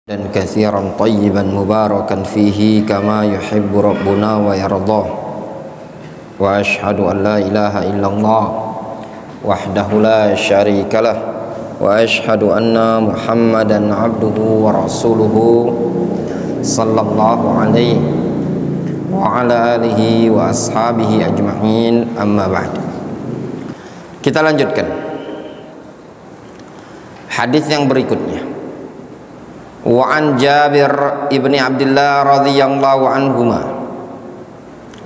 dan katsiran tayyiban mubarakan fihi kama yuhibbu rabbuna wa yardah. Wa ashhadu an la ilaha illallah wahdahu la syarikalah wa ashhadu anna Muhammadan abduhu wa rasuluhu sallallahu alaihi wa ala alihi wa ashabihi ajma'in, amma ba'd. Kita lanjutkan hadis yang berikutnya. Wa an Jabir ibni Abdullah radhiyallahu anhuma,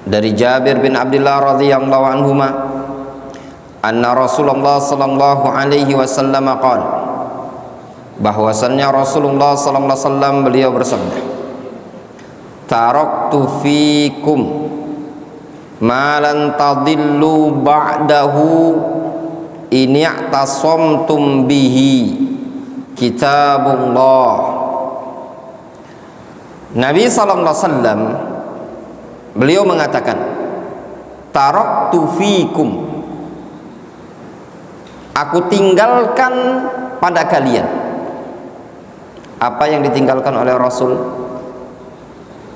dari Jabir bin Abdullah radhiyallahu anhuma, anna Rasulullah sallallahu alaihi wasallam qala, bahwasannya Rasulullah sallallahu alaihi wasallam beliau bersabda, taraktu fikum ma lan tadillu ba'dahu in i'tasamtum bihi kitabullah. Nabi sallallahu alaihi wasallam beliau mengatakan, taraktu fikum, aku tinggalkan pada kalian. Apa yang ditinggalkan oleh Rasul?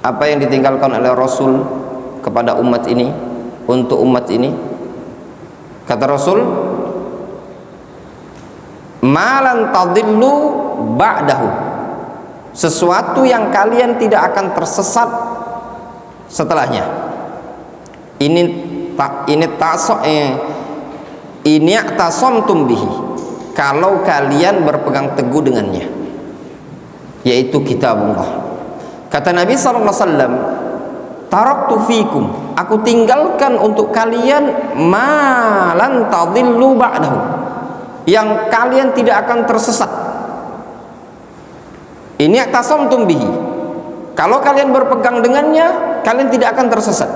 Apa yang ditinggalkan oleh Rasul kepada umat ini, untuk umat ini? Kata Rasul, malan tadillu ba'dahu, sesuatu yang kalian tidak akan tersesat setelahnya. Ini i'tasamtum bihi, kalau kalian berpegang teguh dengannya, yaitu kitabullah. Kata Nabi sallallahu alaihi wasallam, taraktu fikum, aku tinggalkan untuk kalian ma lan tadillu ba'dahu, yang kalian tidak akan tersesat. Ini i'tasamtum bihi, kalau kalian berpegang dengannya, kalian tidak akan tersesat.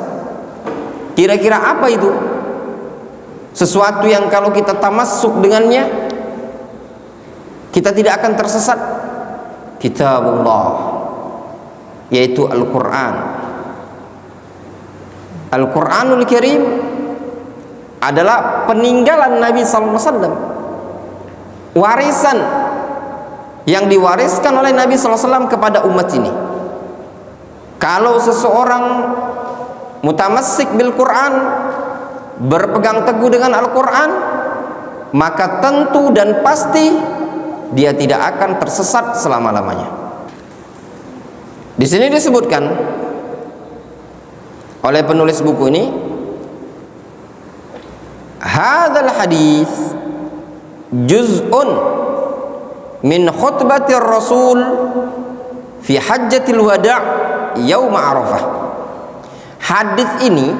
Kira-kira apa itu? Sesuatu yang kalau kita tamassuk dengannya, kita tidak akan tersesat. Kitabullah, yaitu Al-Quran. Al-Quranul Karim adalah peninggalan Nabi sallallahu alaihi wasallam, warisan yang diwariskan oleh Nabi sallallahu alaihi wasallam kepada umat ini. Kalau seseorang mutamassik bil Quran, berpegang teguh dengan Al-Quran, maka tentu dan pasti dia tidak akan tersesat selama-lamanya. Di sini disebutkan oleh penulis buku ini, hadzal hadis juz'un min khutbatir Rasul fi hajjatil wada' yaum Arafah. Hadis ini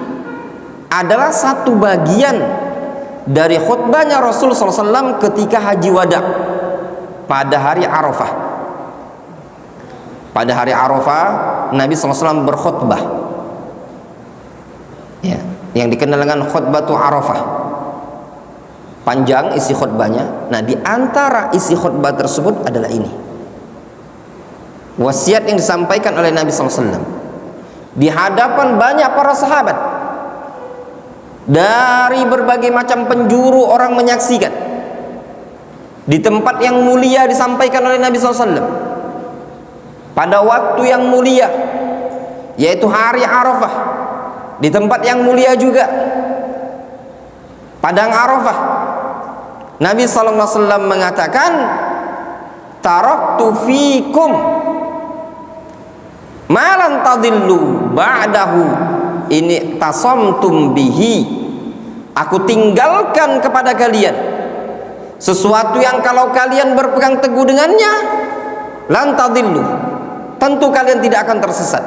adalah satu bagian dari khutbahnya Rasul SAW ketika haji wada' pada hari Arafah. Pada hari Arafah Nabi SAW berkhutbah, ya, yang dikenal dengan khutbatu Arafah. Panjang isi khutbahnya. Nah, di antara isi khutbah tersebut adalah ini, wasiat yang disampaikan oleh Nabi SAW di hadapan banyak para sahabat. Dari berbagai macam penjuru orang menyaksikan, di tempat yang mulia disampaikan oleh Nabi SAW, pada waktu yang mulia, yaitu hari Arafah, di tempat yang mulia juga, Padang Arafah. Nabi SAW mengatakan, taraktu fikum ma lan tadillu ba'dahu ini tasamtum bihi, aku tinggalkan kepada kalian sesuatu yang kalau kalian berpegang teguh dengannya, lan tadillu, tentu kalian tidak akan tersesat.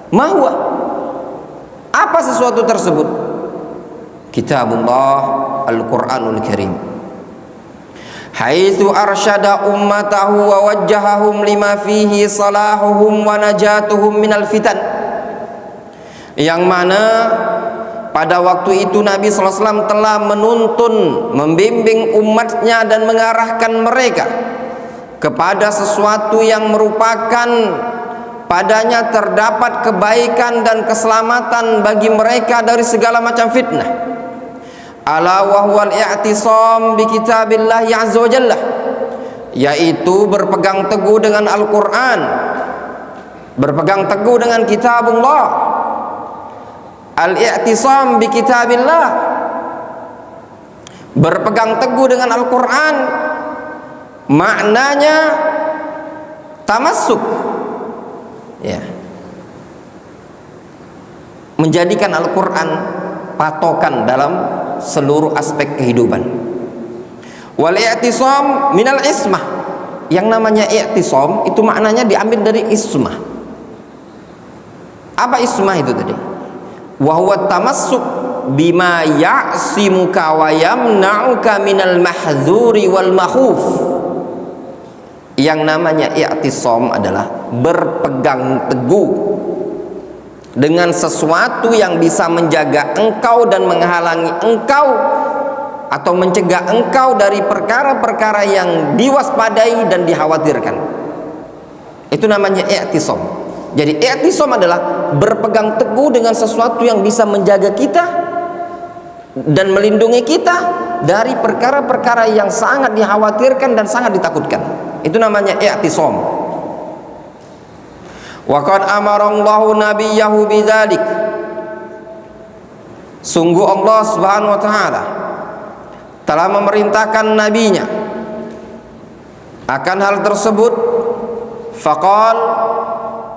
Mahwa, apa sesuatu tersebut? Kitabullah, Al-Quranul Karim. Haitsu arsyada ummatahu wa wajjahahum lima fihi salahuhum wa najatuhum minal fitan, yang mana pada waktu itu Nabi SAW telah menuntun, membimbing umatnya dan mengarahkan mereka kepada sesuatu yang merupakan padanya terdapat kebaikan dan keselamatan bagi mereka dari segala macam fitnah. Ala wa huwal i'tisam bi kitabillah azza wa jalla, yaitu berpegang teguh dengan Al-Quran, berpegang teguh dengan kitabullah, al-i'tisam bi kitabillah, berpegang teguh dengan Al-Quran maknanya tamassuk, ya, menjadikan Al-Quran patokan dalam seluruh aspek kehidupan. Wal i'tisam minal ismah, yang namanya i'tisam itu maknanya diambil dari ismah. Apa ismah itu tadi? Wa huwa tamassuk bima ya'simuka wa yamna'uka minal mahdzuri wal makhuf. Yang namanya i'tisam adalah berpegang teguh dengan sesuatu yang bisa menjaga engkau dan menghalangi engkau atau mencegah engkau dari perkara-perkara yang diwaspadai dan dikhawatirkan. Itu namanya i'tisam. Jadi i'tisam adalah berpegang teguh dengan sesuatu yang bisa menjaga kita dan melindungi kita dari perkara-perkara yang sangat dikhawatirkan dan sangat ditakutkan. Itu namanya i'tisam. Wa qad amarallahu nabiyahu bidzalik. Sungguh Allah Subhanahu wa taala telah memerintahkan nabinya akan hal tersebut. Faqal,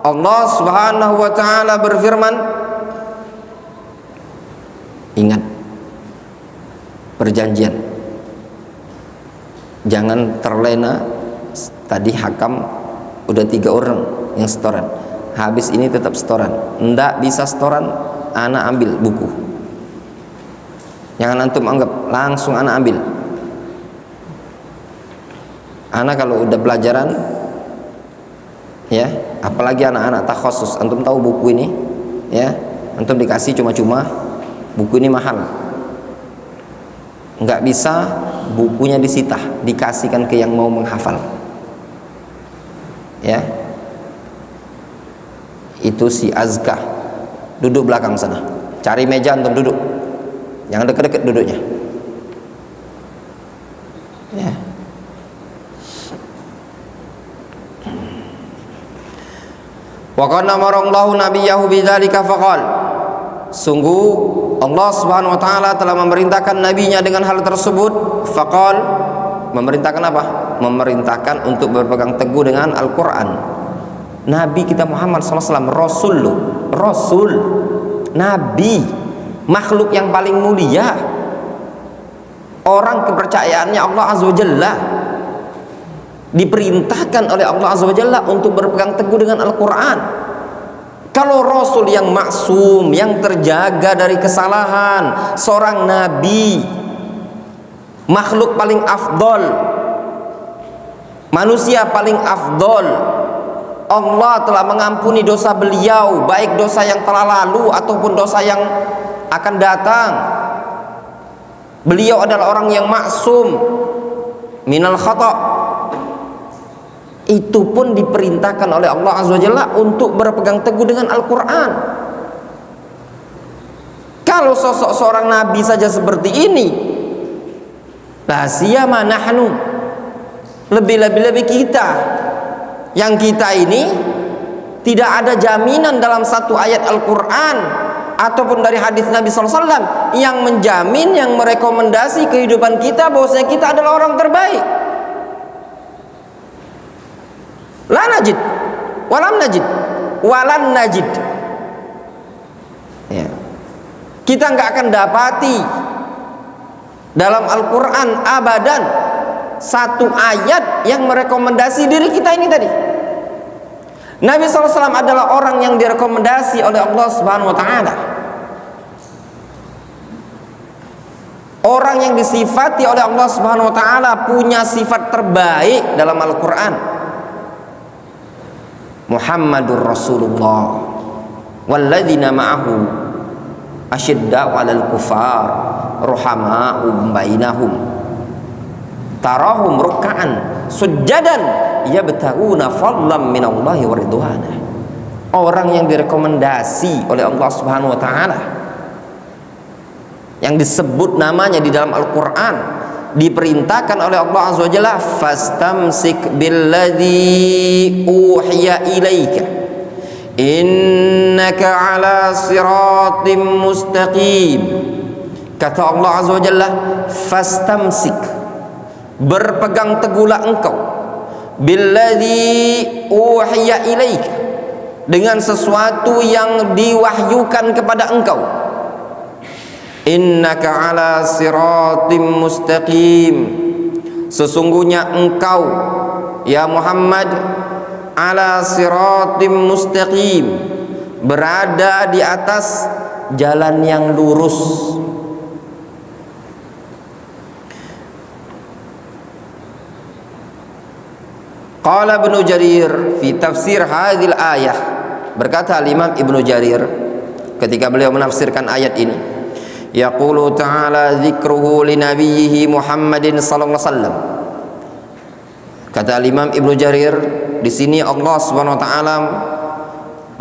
Allah Subhanahu wa taala berfirman, ingat perjanjian, jangan terlena. Tadi hakam udah 3 orang yang setoran, habis ini tetap setoran, ndak bisa setoran, anak ambil buku. Jangan antum anggap langsung anak ambil. Anak kalau udah pelajaran, ya, apalagi anak-anak takhasus, antum tahu buku ini, ya, antum dikasih cuma-cuma, buku ini mahal, nggak bisa bukunya disita, dikasihkan ke yang mau menghafal, ya. Itu si Azka, duduk belakang sana, cari meja antum duduk, jangan deket-deket duduknya, ya. Wa qad amarallahu nabiyahu bidzalika faqal, sungguh Allah Subhanahu wa taala telah memerintahkan nabinya dengan hal tersebut. Faqal, memerintahkan apa? Memerintahkan untuk berpegang teguh dengan Al-Qur'an. Nabi kita Muhammad SAW, Rasul, Rasul, Nabi, makhluk yang paling mulia, orang kepercayaannya Allah Azza wa Jalla, diperintahkan oleh Allah Azza wa Jalla untuk berpegang teguh dengan Al-Quran. Kalau Rasul yang maksum, yang terjaga dari kesalahan, seorang Nabi, makhluk paling afdol, manusia paling afdol, Allah telah mengampuni dosa beliau, baik dosa yang telah lalu ataupun dosa yang akan datang. Beliau adalah orang yang maksum minal khata'. Itu pun diperintahkan oleh Allah Azza wa Jalla untuk berpegang teguh dengan Al-Quran. Kalau sosok seorang Nabi saja seperti ini, la siyama nahnu, lebih-lebih kita, yang kita ini tidak ada jaminan dalam satu ayat Al-Quran ataupun dari hadis Nabi SAW yang menjamin, yang merekomendasi kehidupan kita bahwasanya kita adalah orang terbaik. La najid, walam najid, walan najid, ya. Kita nggak akan dapati dalam Al-Quran abadan satu ayat yang merekomendasi diri kita ini tadi. Nabi SAW adalah orang yang direkomendasi oleh Allah Subhanahu wa Ta'ala, orang yang disifati oleh Allah Subhanahu wa Ta'ala punya sifat terbaik dalam Al-Quran. Muhammadur Rasulullah walladzina ma'ahu asyidda'u 'alal kufar ruhama'u bainahum tarahum ruk'an sujjadan yabtaguna fadlan minallahi wa ridwana. Orang yang direkomendasi oleh Allah Subhanahu wa taala, yang disebut namanya di dalam Al-Qur'an diperintahkan oleh Allah Azza wa Jalla, fastamsik billadzi uhiya ilaika innaka ala siratim mustaqim. Kata Allah Azza wa Jalla, fastamsik, berpegang teguhlah engkau, billadzi uhiya ilaika, dengan sesuatu yang diwahyukan kepada engkau. Innaka ala siratim mustaqim, sesungguhnya engkau ya Muhammad ala siratim mustaqim, berada di atas jalan yang lurus. Qala Ibnu Jarir fi tafsir hadhil ayah, berkata Imam Ibnu Jarir ketika beliau menafsirkan ayat ini, yaqulu ta'ala dzikruhu li nabiyhi Muhammadin sallallahu alaihi wasallam. Kata Imam Ibnu Jarir, di sini Allah Subhanahu wa taala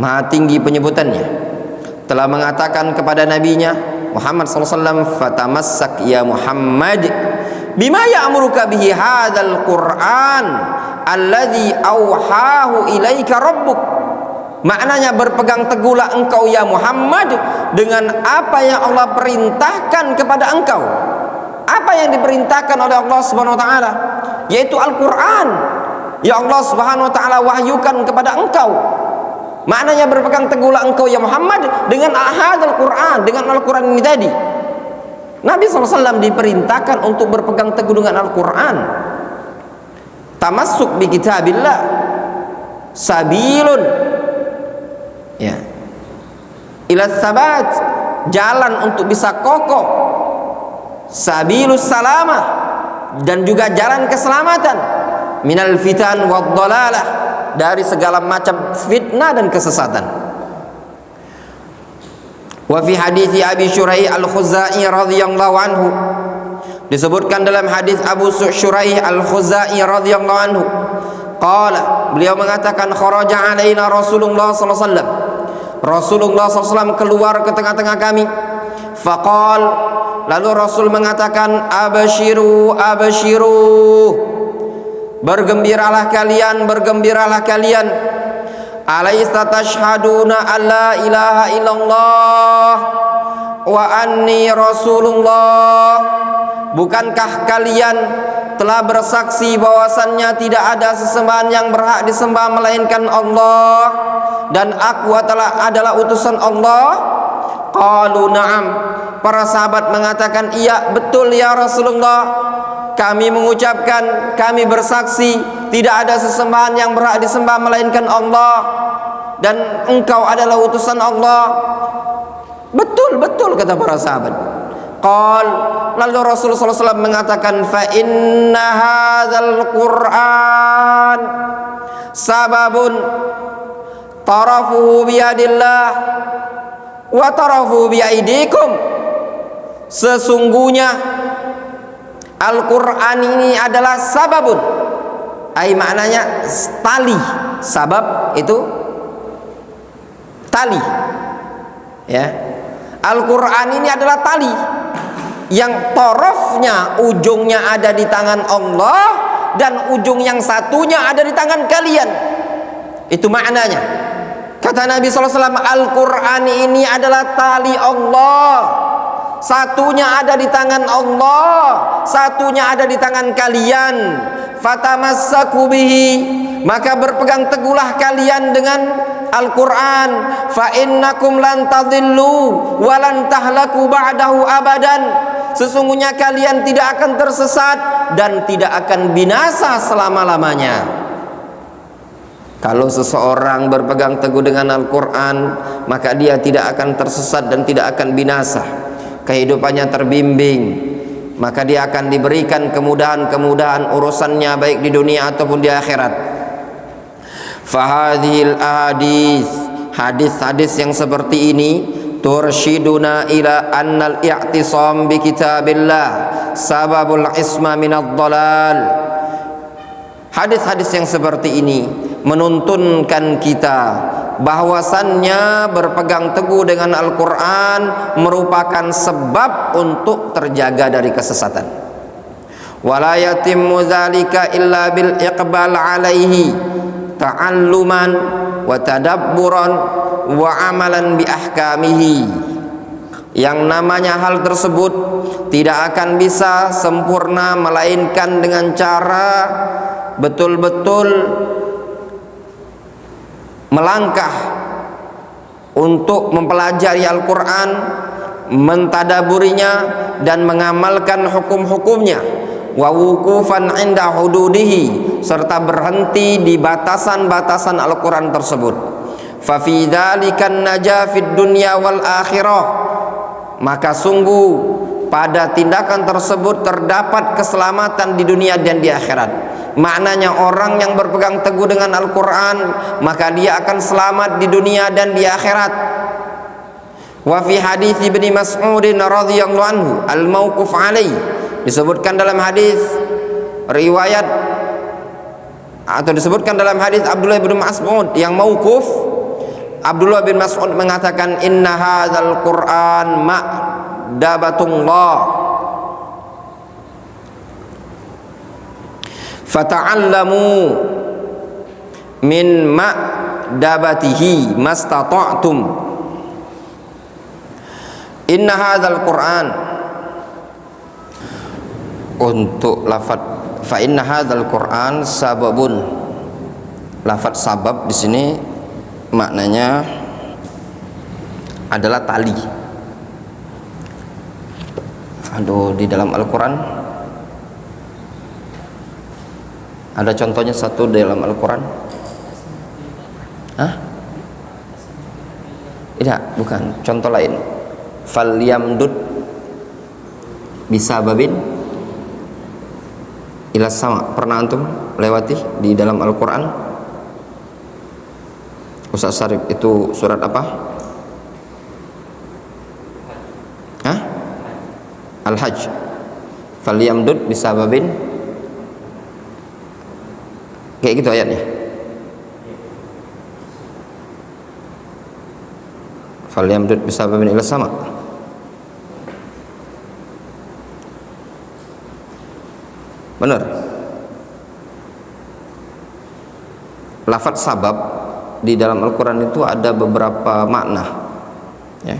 Maha tinggi penyebutannya, telah mengatakan kepada nabinya Muhammad sallallahu alaihi wasallam, fatamassak ya Muhammad bima ya'muruka bihi hadzal Qur'an alladzi auhahu ilaika rabbuk. Maknanya, berpegang teguhlah engkau ya Muhammad dengan apa yang Allah perintahkan kepada engkau. Apa yang diperintahkan oleh Allah Subhanahu wa taala, yaitu Al-Qur'an. Ya Allah Subhanahu wa taala wahyukan kepada engkau. Maknanya, berpegang teguhlah engkau ya Muhammad dengan hadzal Qur'an, dengan Al-Qur'an ini tadi. Nabi SAW diperintahkan untuk berpegang teguh dengan Al-Quran. Tamassuk bi kitabillah sabilun, ya, ila sabat, jalan untuk bisa kokoh, sabilus salamah, dan juga jalan keselamatan, minal fitan wad dhalalah, dari segala macam fitnah dan kesesatan. Wa fi hadithi Abi Syuraih Al-Khuzai radhiyallahu anhu, disebutkan dalam hadis Abu Syuraih Al-Khuzai radhiyallahu anhu, qala, beliau mengatakan, kharaja alaina Rasulullah sallallahu alaihi wasallam, Rasulullah sallallahu alaihi wasallam keluar ke tengah-tengah kami. Faqal, lalu Rasul mengatakan, abashiru abashiru, bergembiralah kalian, bergembiralah kalian. Alaysa tashhaduna alla ilaha illallah wa anni rasulullah, bukankah kalian telah bersaksi bahwasannya tidak ada sesembahan yang berhak disembah melainkan Allah, dan aku adalah utusan Allah? Qalu na'am, para sahabat mengatakan, iya betul ya Rasulullah, kami mengucapkan, kami bersaksi tidak ada sesembahan yang berhak disembah melainkan Allah, dan engkau adalah utusan Allah. Betul, betul, kata para sahabat. Qal, lalu Rasulullah SAW mengatakan, fa inna hadzal Qur'an sababun tarafuhu biyadillah wa tarafuhu biaidikum. Sesungguhnya Al-Quran ini adalah sababun, ai maknanya tali. Sabab itu tali, ya. Al-Quran ini adalah tali yang torofnya, ujungnya ada di tangan Allah, dan ujung yang satunya ada di tangan kalian. Itu maknanya. Kata Nabi SAW, Al-Quran ini adalah tali Allah, satunya ada di tangan Allah, satunya ada di tangan kalian. Fatamassaku bihi, maka berpegang teguhlah kalian dengan Al-Quran. Fa innakum lan tadillu wa lan tahlaku ba'dahu abadan, sesungguhnya kalian tidak akan tersesat dan tidak akan binasa selama-lamanya. Kalau seseorang berpegang teguh dengan Al-Quran, maka dia tidak akan tersesat dan tidak akan binasa. Kehidupannya terbimbing, maka dia akan diberikan kemudahan-kemudahan urusannya baik di dunia ataupun di akhirat. Fahadhil ahadits, hadis-hadis yang seperti ini, turshiduna ila annal i'tisam bi kitabillah sababul isma minadh dhalal. Hadis-hadis yang seperti ini menuntunkan kita bahwasannya berpegang teguh dengan Al-Quran merupakan sebab untuk terjaga dari kesesatan. wa la yatimmu dzalika illa bil iqbal alaihi ta'alluman wa tadabburan wa amalan bi ahkamihi. Yang namanya hal tersebut tidak akan bisa sempurna melainkan dengan cara betul-betul melangkah untuk mempelajari Al-Quran, mentadaburinya dan mengamalkan hukum-hukumnya, wa wukufan inda hududihi, serta berhenti di batasan-batasan Al-Quran tersebut. Fa fi dzalikan najah fid dunya wal akhirah, maka sungguh pada tindakan tersebut terdapat keselamatan di dunia dan di akhirat. Maknanya orang yang berpegang teguh dengan Al-Quran, maka dia akan selamat di dunia dan di akhirat. Wa fi hadits Ibnu Mas'ud radhiyallahu anhu al-mauquf alaih, disebutkan dalam hadis riwayat atau disebutkan dalam hadis Abdullah bin Mas'ud yang mauquf. Abdullah bin Mas'ud mengatakan, inna hadzal Qur'an ma'dabatullah fata'allamu min ma'dabatihi mastata'tum. Inna hadzal Qur'an, untuk lafaz fa inna hadzal Qur'an sababun, lafaz sabab di sini maknanya adalah tali. Di dalam Al-Quran ada contohnya satu dalam Al-Quran. Tidak, bukan. Contoh lain. Falyamdud bisababin ila sama. Pernah antum lewati di dalam Al-Quran? Ustaz Sarif, itu surat apa? Al-Hajj. Falyamdud bisababin, kayak gitu ayatnya. Falyamdud bisababin ila sama. Benar. Lafaz sabab di dalam Al-Quran itu ada beberapa makna, ya.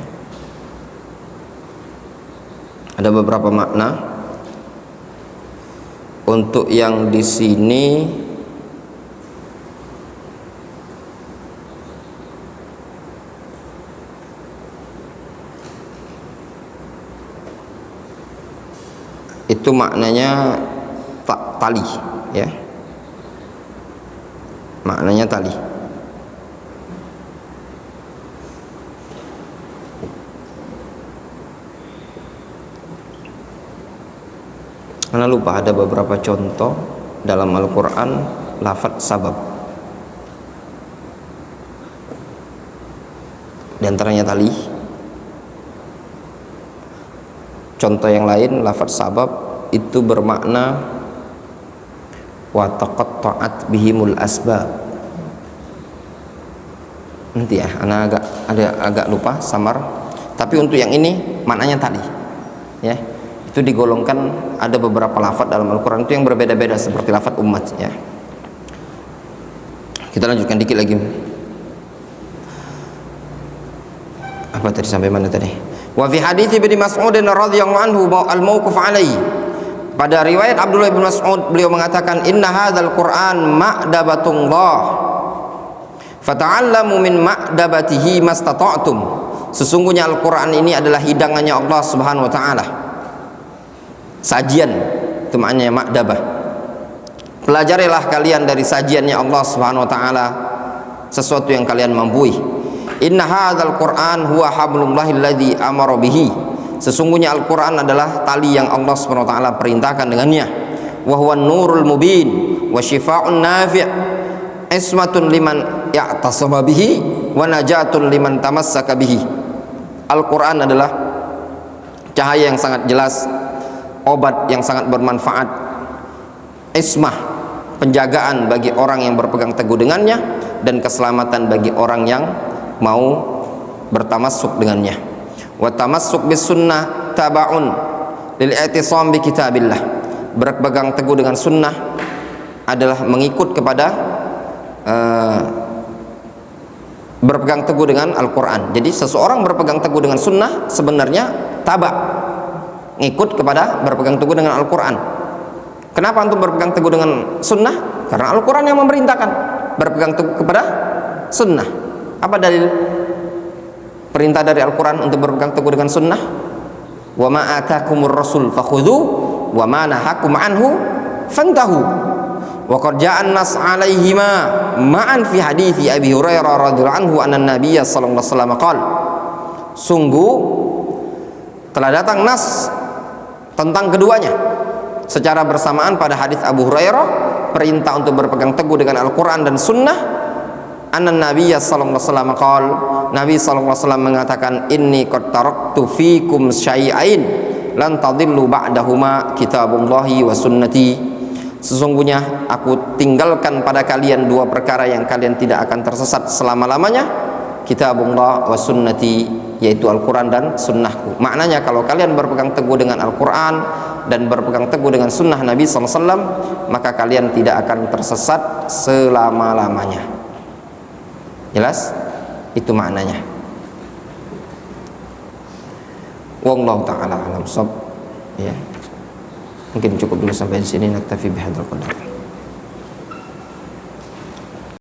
Ada beberapa makna. Untuk yang di sini itu maknanya tali, ya. Maknanya tali. Karena lupa ada beberapa contoh dalam Al-Quran lafaz sabab. Di antaranya tali. Contoh yang lain lafaz sabab itu bermakna wa taqatta'at bihimul asbab. Nanti ya, anak agak lupa, samar. Tapi untuk yang ini maknanya tali, ya. Itu digolongkan, ada beberapa lafaz dalam Al-Quran itu yang berbeda-beda seperti lafaz ummat, ya. Kita lanjutkan dikit lagi. Apa tadi, sampai mana tadi? Wa fi hadits Ibnu Mas'ud radhiyallahu anhu al-mauquf alaihi. Pada riwayat Abdullah bin Mas'ud, beliau mengatakan, inna hadzal Qur'an ma'dabatullah fata'allamu min ma'dabatihi mastata'tum. Sesungguhnya Al-Quran ini adalah hidangannya Allah Subhanahu wa ta'ala. Sajian, itu maknanya ma'dabah. Pelajarilah kalian dari sajiannya Allah Subhanahu wa ta'ala sesuatu yang kalian mampu. Inna hadzal Qur'an huwa hablullahil ladzi amara bihi. Sesungguhnya Al-Quran adalah tali yang Allah Subhanahu wa ta'ala perintahkan dengannya. Wa huwa nurul mubin wa syifaa'un nafi', ismatun liman ya'tasama bihi wa najatun liman tamassaka bihi. Al-Quran adalah cahaya yang sangat jelas, obat yang sangat bermanfaat, ismah, penjagaan bagi orang yang berpegang teguh dengannya, dan keselamatan bagi orang yang mau bertamassuk dengannya. Wa tamassuk bis sunnah tabaun lil i'tisam bi kitabillah. berpegang teguh dengan sunnah adalah mengikut kepada berpegang teguh dengan Al-Quran. Jadi seseorang berpegang teguh dengan sunnah sebenarnya tabak, ngikut kepada berpegang teguh dengan Al-Quran. Kenapa antum berpegang teguh dengan sunnah? Karena Al-Quran yang memerintahkan berpegang teguh kepada sunnah. Apa dalil perintah dari Al-Quran untuk berpegang teguh dengan sunnah? Wa ma atakumur rasul fakhudhu wa ma nahakum anhu fantahu. Wa qad ja'an nas 'alaihima ma'an fi hadithi Abi Hurairah radhiyallahu anhu anna Nabiyya sallallahu alaihi wasallam qala. Sungguh telah datang nas tentang keduanya secara bersamaan pada hadis Abu Hurairah, perintah untuk berpegang teguh dengan Al-Qur'an dan sunnah. Anna Nabiyya sallallahu alaihi wasallam qala, Nabi sallallahu alaihi wasallam mengatakan, inni qad taraktu fikum syai'ain lan tadillu ba'dahuma kitabullahi wa sunnati. Sesungguhnya aku tinggalkan pada kalian dua perkara yang kalian tidak akan tersesat selama-lamanya, kitabullah wa sunnati, yaitu Al-Quran dan sunnahku. Maknanya kalau kalian berpegang teguh dengan Al-Quran dan berpegang teguh dengan sunnah Nabi SAW, maka kalian tidak akan tersesat selama-lamanya. Jelas? Itu maknanya. Wallahu ta'ala alam shawab. Ya. Mungkin cukup dulu sampai di sini. Naktafi bihadzal qadar.